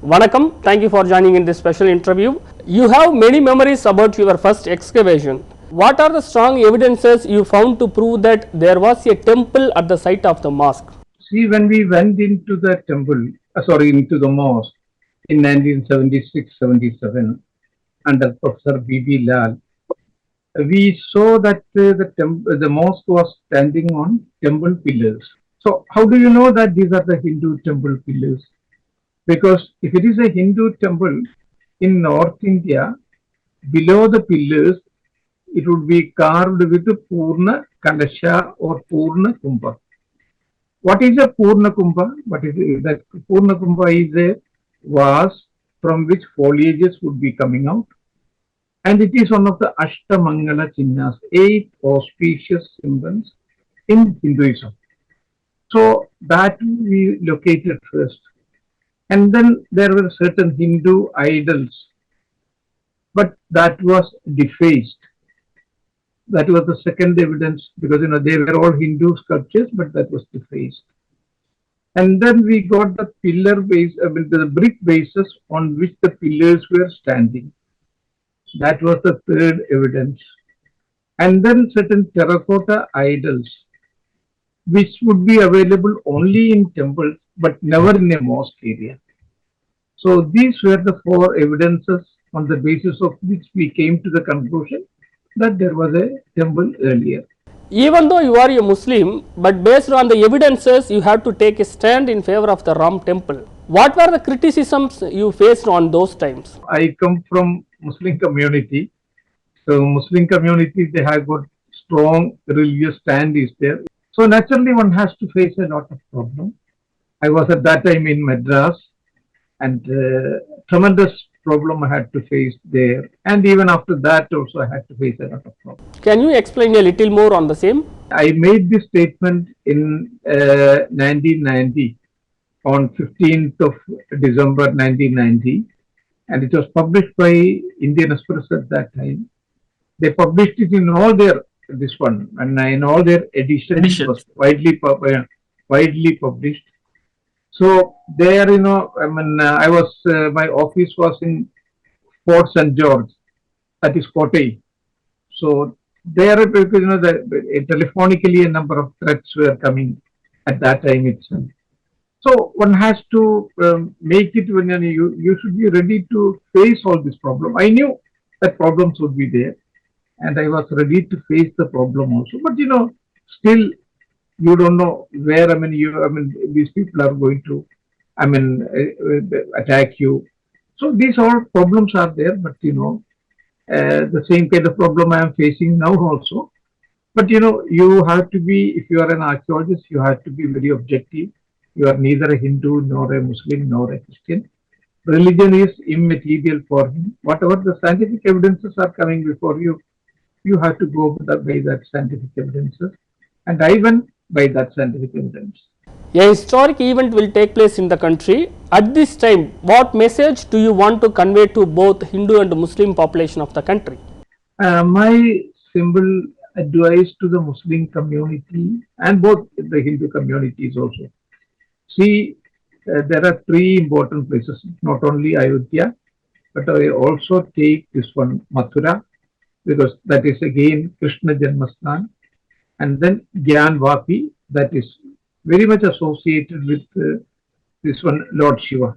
Vanakkam, thank you for joining in this special interview. You have many memories about your first excavation. What are the strong evidences you found to prove that there was a temple at the site of the mosque? See, when we went into the temple, into the mosque in 1976-77 under Professor B.B. Lal, we saw that the mosque was standing on temple pillars. So, how do you know that these are the Hindu temple pillars? Because if it is a Hindu temple in North India, below the pillars, it would be carved with Purna Kalasha or Purna Kumbha. What is a Purna Kumbha? What is it? That Purna Kumbha is a vase from which foliages would be coming out, and it is one of the Ashtamangala Chinnas, 8 auspicious symbols in Hinduism. So that we located first. And then there were certain Hindu idols, but that was defaced. That was the second evidence because they were all Hindu sculptures, but that was defaced. And then we got the pillar base, the brick bases on which the pillars were standing. That was the third evidence. And then certain terracotta idols, which would be available only in temples, but never in a mosque area. So these were the four evidences on the basis of which we came to the conclusion that there was a temple earlier. Even though you are a Muslim, but based on the evidences, you have to take a stand in favor of the Ram temple. What were the criticisms you faced on those times? I come from Muslim community. So Muslim community, they have got strong religious stand is there. So naturally one has to face a lot of problems. I was at that time in Madras and tremendous problem I had to face there. And even after that also I had to face a lot of problems. Can you explain a little more on the same? I made this statement in 1990 on 15th of December 1990 and it was published by Indian Express at that time. They published it in all their in all their editions. It was widely published. So there, I was my office was in Fort St. George, that is Kotai. So there, telephonically a number of threats were coming at that time itself. So one has to make it when you should be ready to face all this problem. I knew that problems would be there, and I was ready to face the problem also. But still you don't know where these people are going to attack you. So these all problems are there, but the same kind of problem I am facing now also. But you have to be, if you are an archaeologist, you have to be very objective. You are neither a Hindu nor a Muslim nor a Christian. Religion is immaterial for him. Whatever the scientific evidences are coming before you, you have to go by that scientific evidences. And I went by that scientific evidence. A historic event will take place in the country. At this time, what message do you want to convey to both Hindu and Muslim population of the country? My simple advice to the Muslim community and both the Hindu communities also. See, there are three important places, not only Ayodhya, but I also take this one, Mathura, because that is again Krishna Janmasthan, and then Gyan Vapi, that is very much associated with this one, Lord Shiva.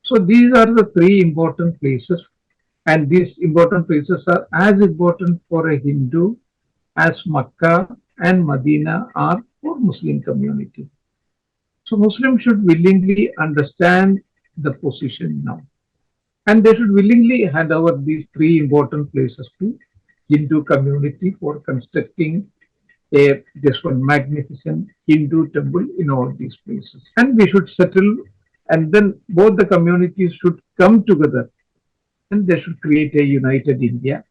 So these are the three important places, and these important places are as important for a Hindu as Makkah and Medina are for Muslim community. So Muslims should willingly understand the position now, and they should willingly hand over these three important places to Hindu community for constructing this one magnificent Hindu temple in all these places. And we should settle, and then both the communities should come together and they should create a united India.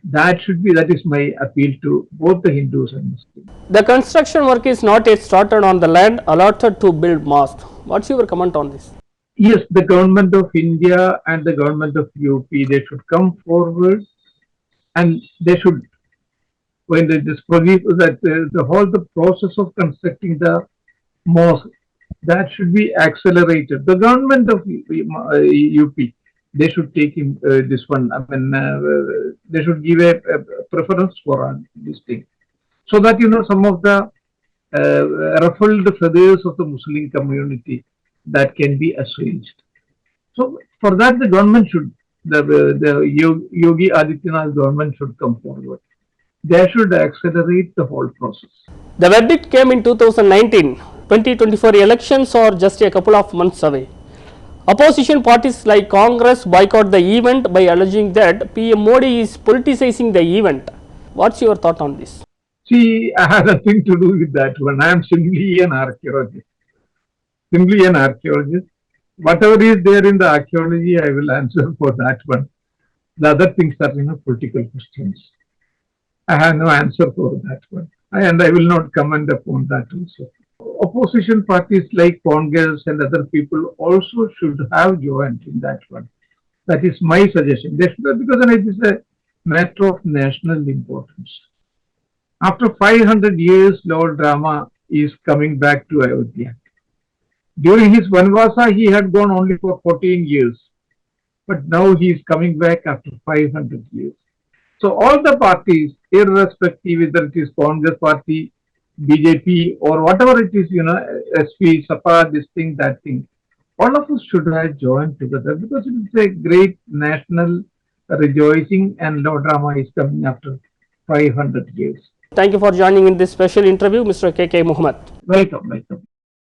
That is my appeal to both the Hindus and Muslims. The construction work is not yet started on the land allotted to build mosque. What's your comment on this? Yes, the government of India and the government of UP, they should come forward and they should, when they just believe that the whole process of constructing the mosque, that should be accelerated. The government of UP, they should take this one. I mean, they should give a preference for this thing, so that some of the ruffled feathers of the Muslim community that can be assuaged. So for that, the government should, Yogi Adityanath government should come forward. They should accelerate the whole process. The verdict came in 2019. 2024 elections are just a couple of months away. Opposition parties like Congress boycott the event by alleging that PM Modi is politicizing the event. What's your thought on this? See, I have nothing to do with that one. I am simply an archaeologist. Simply an archaeologist. Whatever is there in the archaeology, I will answer for that one. The other things are, political questions. I have no answer for that one. And I will not comment upon that also. Opposition parties like Congress and other people also should have joined in that one. That is my suggestion. They should, because it is a matter of national importance. After 500 years, Lord Rama is coming back to Ayodhya. During his Vanvasa, he had gone only for 14 years. But now he is coming back after 500 years. So all the parties, irrespective whether it is Congress party, BJP or whatever it is, SP, SAPA, this thing, that thing, all of us should have joined together because it is a great national rejoicing and Lord Rama is coming after 500 years. Thank you for joining in this special interview, Mr. KK Muhammed. Welcome.